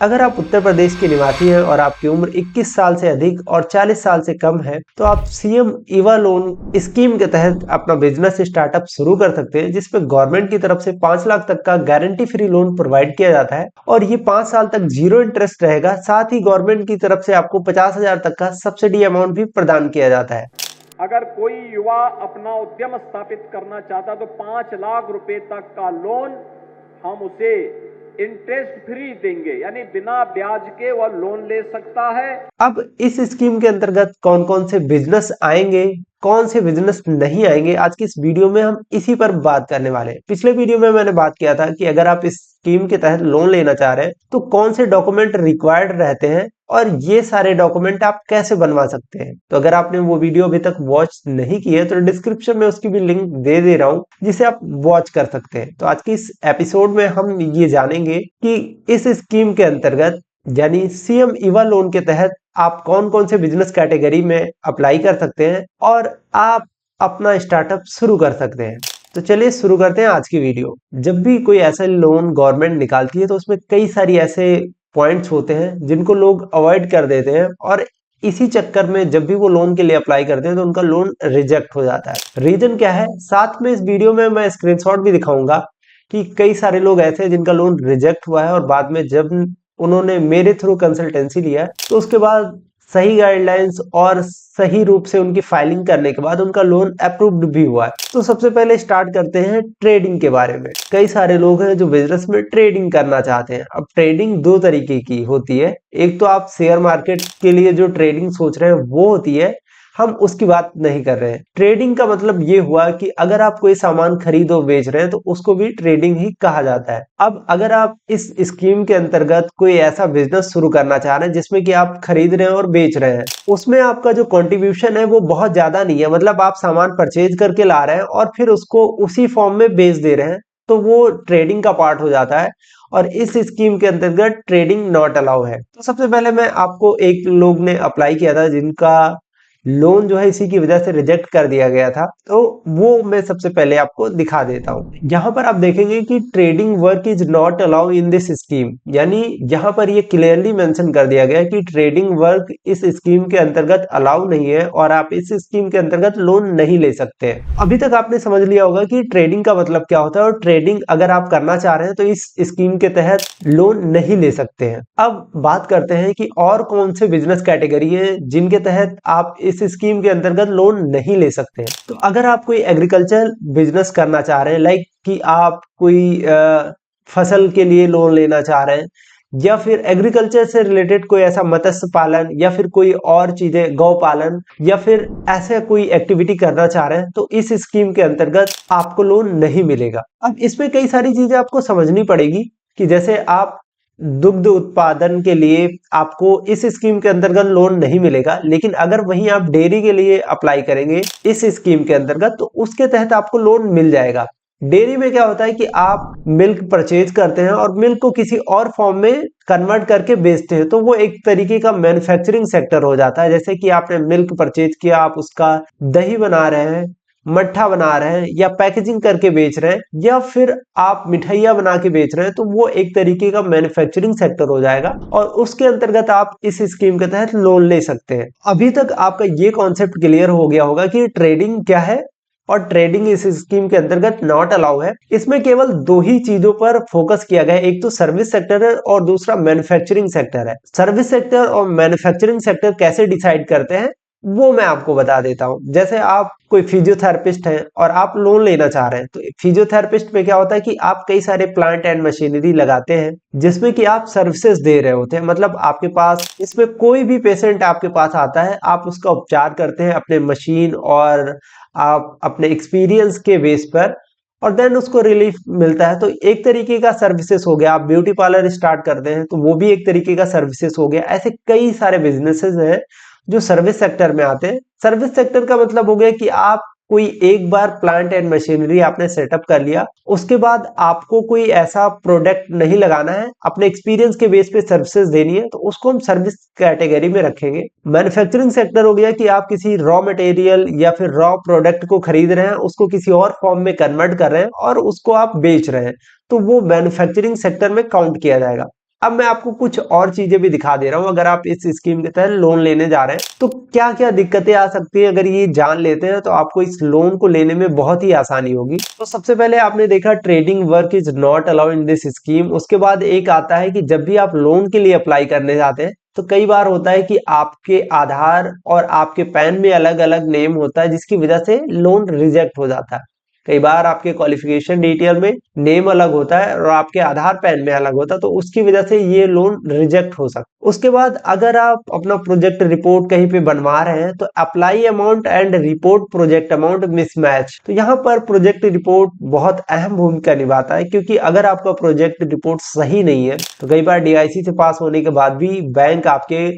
अगर आप उत्तर प्रदेश के निवासी हैं और आपकी उम्र 21 साल से अधिक और 40 साल से कम है तो आप सीएम ईवा लोन स्कीम के तहत अपना बिजनेस स्टार्टअप शुरू कर सकते हैं, जिसपे गवर्नमेंट की तरफ से 5 लाख तक का गारंटी फ्री लोन प्रोवाइड किया जाता है और ये 5 साल तक जीरो इंटरेस्ट रहेगा। साथ ही गवर्नमेंट की तरफ से आपको 50,000 तक का सब्सिडी अमाउंट भी प्रदान किया जाता है। अगर कोई युवा अपना उद्यम स्थापित करना चाहता तो 5 लाख रुपए तक का लोन हम उसे इंटरेस्ट फ्री देंगे, यानी बिना ब्याज के वह लोन ले सकता है। अब इस स्कीम के अंतर्गत कौन कौन से बिजनेस आएंगे, कौन से बिजनेस नहीं आएंगे, आज की इस वीडियो में हम इसी पर बात करने वाले हैं। पिछले वीडियो में मैंने बात किया था कि अगर आप इस स्कीम के तहत लोन लेना चाह रहे हैं तो कौन से डॉक्यूमेंट रिक्वायर्ड रहते हैं और ये सारे डॉक्यूमेंट आप कैसे बनवा सकते हैं। तो अगर आपने वो वीडियो अभी तक वॉच नहीं की है तो डिस्क्रिप्शन में उसकी भी लिंक दे रहा हूं, जिसे आप वॉच कर सकते हैं। तो आज की इस एपिसोड में हम ये जानेंगे कि इस स्कीम के अंतर्गत यानी सीएम ईवा लोन के तहत आप कौन कौन से बिजनेस कैटेगरी में अप्लाई कर सकते हैं और आप अपना स्टार्टअप शुरू कर सकते हैं। तो चलिए शुरू करते हैं आज की वीडियो। जब भी कोई ऐसा लोन गवर्नमेंट निकालती है तो उसमें कई सारी ऐसे पॉइंट्स होते हैं जिनको लोग अवॉइड कर देते हैं और इसी चक्कर में जब भी वो लोन के लिए अप्लाई करते हैं तो उनका लोन रिजेक्ट हो जाता है। रीजन क्या है, साथ में इस वीडियो में मैं स्क्रीनशॉट भी दिखाऊंगा कि कई सारे लोग ऐसे हैं जिनका लोन रिजेक्ट हुआ है और बाद में जब उन्होंने मेरे थ्रू कंसल्टेंसी लिया तो उसके बाद सही गाइडलाइंस और सही रूप से उनकी फाइलिंग करने के बाद उनका लोन अप्रूव्ड भी हुआ है। तो सबसे पहले स्टार्ट करते हैं ट्रेडिंग के बारे में। कई सारे लोग हैं जो बिजनेस में ट्रेडिंग करना चाहते हैं। अब ट्रेडिंग दो तरीके की होती है, एक तो आप शेयर मार्केट के लिए जो ट्रेडिंग सोच रहे हैं वो होती है, हम उसकी बात नहीं कर रहे हैं। ट्रेडिंग का मतलब ये हुआ कि अगर आप कोई सामान खरीद और बेच रहे हैं तो उसको भी ट्रेडिंग ही कहा जाता है। अब अगर आप इस स्कीम के अंतर्गत कोई ऐसा बिजनेस शुरू करना चाह रहे हैं जिसमें कि आप खरीद रहे हैं और बेच रहे हैं, उसमें आपका जो कंट्रीब्यूशन है वो बहुत ज्यादा नहीं है, मतलब आप सामान परचेज करके ला रहे हैं और फिर उसको उसी फॉर्म में बेच दे रहे हैं, तो वो ट्रेडिंग का पार्ट हो जाता है और इस स्कीम के अंतर्गत ट्रेडिंग नॉट अलाउ है। तो सबसे पहले मैं आपको एक लोग ने अप्लाई किया था जिनका लोन जो है इसी की वजह से रिजेक्ट कर दिया गया था, तो वो मैं सबसे पहले आपको दिखा देता हूं। यहाँ पर आप देखेंगे कि trading work is not allow in this scheme, यानी यहाँ पर ये क्लियरली मेंशन कर दिया गया है कि ट्रेडिंग वर्क इस स्कीम के अंतर्गत अलाउ नहीं है और आप इस स्कीम के अंतर्गत लोन नहीं ले सकते। अभी तक आपने समझ लिया होगा कि ट्रेडिंग का मतलब क्या होता है और ट्रेडिंग अगर आप करना चाह रहे हैं तो इस स्कीम के तहत लोन नहीं ले सकते हैं। अब बात करते हैं कि और कौन से बिजनेस कैटेगरी है जिनके तहत आप इस स्कीम के अंतर्गत लोन नहीं ले सकते हैं। तो अगर आप कोई एग्रीकल्चर बिजनेस करना चाह रहे हैं, लाइक कि आप कोई फसल के लिए लोन लेना चाह रहे हैं या फिर एग्रीकल्चर से रिलेटेड कोई ऐसा मत्स्य पालन या फिर कोई और चीजें गौ पालन या फिर ऐसे कोई एक्टिविटी करना चाह रहे हैं तो इस स्कीम के अंतर्गत आपको लोन नहीं मिलेगा। अब इसमें कई सारी चीजें आपको समझनी पड़ेगी कि जैसे आप दुग्ध उत्पादन के लिए आपको इस स्कीम के अंतर्गत लोन नहीं मिलेगा, लेकिन अगर वहीं आप डेयरी के लिए अप्लाई करेंगे इस स्कीम के अंतर्गत तो उसके तहत आपको लोन मिल जाएगा। डेयरी में क्या होता है कि आप मिल्क परचेज करते हैं और मिल्क को किसी और फॉर्म में कन्वर्ट करके बेचते हैं, तो वो एक तरीके का मैन्युफैक्चरिंग सेक्टर हो जाता है। जैसे कि आपने मिल्क परचेज किया, आप उसका दही बना रहे हैं, मट्ठा बना रहे हैं या पैकेजिंग करके बेच रहे हैं या फिर आप मिठाइयाँ बना के बेच रहे हैं, तो वो एक तरीके का मैन्युफैक्चरिंग सेक्टर हो जाएगा और उसके अंतर्गत आप इस स्कीम के तहत लोन ले सकते हैं। अभी तक आपका ये कॉन्सेप्ट क्लियर हो गया होगा कि ट्रेडिंग क्या है और ट्रेडिंग इस स्कीम के अंतर्गत नॉट अलाउ है। इसमें केवल दो ही चीजों पर फोकस किया गया है, एक तो सर्विस सेक्टर है और दूसरा मैन्युफैक्चरिंग सेक्टर है। सर्विस सेक्टर और मैन्युफैक्चरिंग सेक्टर कैसे डिसाइड करते हैं वो मैं आपको बता देता हूं। जैसे आप कोई फिजियोथेरेपिस्ट हैं और आप लोन लेना चाह रहे हैं, तो फिजियोथेरेपिस्ट में क्या होता है कि आप कई सारे प्लांट एंड मशीनरी लगाते हैं जिसमें कि आप सर्विसेज दे रहे होते हैं, मतलब आपके पास इसमें कोई भी पेशेंट आपके पास आता है आप उसका उपचार करते हैं अपने मशीन और आप अपने एक्सपीरियंस के बेस पर और देन उसको रिलीफ मिलता है, तो एक तरीके का सर्विसेज हो गया। आप ब्यूटी पार्लर स्टार्ट करते हैं तो वो भी एक तरीके का सर्विसेज हो गया। ऐसे कई सारे बिजनेसेस हैं जो सर्विस सेक्टर में आते हैं। सर्विस सेक्टर का मतलब हो गया कि आप कोई एक बार प्लांट एंड मशीनरी आपने सेटअप कर लिया, उसके बाद आपको कोई ऐसा प्रोडक्ट नहीं लगाना है, अपने एक्सपीरियंस के बेस पे सर्विसेज देनी है, तो उसको हम सर्विस कैटेगरी में रखेंगे। मैन्युफैक्चरिंग सेक्टर हो गया कि आप किसी रॉ मटेरियल या फिर रॉ प्रोडक्ट को खरीद रहे हैं, उसको किसी और फॉर्म में कन्वर्ट कर रहे हैं और उसको आप बेच रहे हैं, तो वो मैन्युफैक्चरिंग सेक्टर में काउंट किया जाएगा। अब मैं आपको कुछ और चीजें भी दिखा दे रहा हूं। अगर आप इस स्कीम के तहत लोन लेने जा रहे हैं तो क्या क्या दिक्कतें आ सकती है, अगर ये जान लेते हैं तो आपको इस लोन को लेने में बहुत ही आसानी होगी। तो सबसे पहले आपने देखा trading work is not allowed in this scheme. उसके बाद एक आता है कि जब भी आप लोन के लिए अप्लाई करने जाते हैं तो कई बार होता है कि आपके आधार और आपके पैन में अलग अलग नेम होता है, जिसकी वजह से लोन रिजेक्ट हो जाता है। कई बार आपके क्वालिफिकेशन डिटेल में नेम अलग होता है और आपके आधार पैन में अलग होता है, तो उसकी वजह से ये लोन रिजेक्ट हो सकता है। उसके बाद अगर आप अपना प्रोजेक्ट रिपोर्ट कहीं पे बनवा रहे हैं तो apply amount and report project amount mismatch, तो यहाँ पर प्रोजेक्ट रिपोर्ट बहुत अहम भूमिका निभाता है, क्योंकि अगर आपका प्रोजेक्ट रिपोर्ट सही नहीं है तो कई बार डीआईसी से पास होने के बाद भी बैंक आपके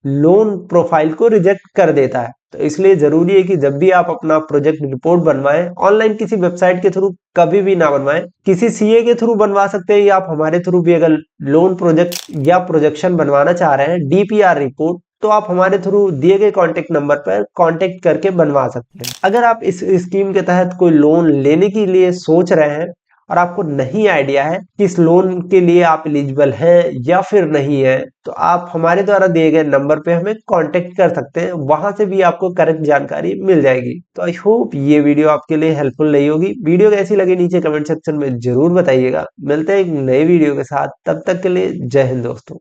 लोन प्रोफाइल को रिजेक्ट कर देता है। तो इसलिए जरूरी है कि जब भी आप अपना प्रोजेक्ट रिपोर्ट बनवाएं, ऑनलाइन किसी वेबसाइट के थ्रू कभी भी ना बनवाएं, किसी सीए के थ्रू बनवा सकते हैं, या आप हमारे थ्रू भी अगर लोन प्रोजेक्ट या प्रोजेक्शन बनवाना चाह रहे हैं डीपीआर रिपोर्ट, तो आप हमारे थ्रू दिए गए कॉन्टेक्ट नंबर पर कॉन्टेक्ट करके बनवा सकते हैं। अगर आप इस स्कीम के तहत कोई लोन लेने के लिए सोच रहे हैं और आपको नहीं आइडिया है कि इस लोन के लिए आप एलिजिबल हैं या फिर नहीं है, तो आप हमारे द्वारा दिए गए नंबर पे हमें कांटेक्ट कर सकते हैं। वहां से भी आपको करेक्ट जानकारी मिल जाएगी। तो आई होप ये वीडियो आपके लिए हेल्पफुल रही होगी। वीडियो कैसी लगी नीचे कमेंट सेक्शन में जरूर बताइएगा। मिलते हैं एक नए वीडियो के साथ, तब तक के लिए जय हिंद दोस्तों।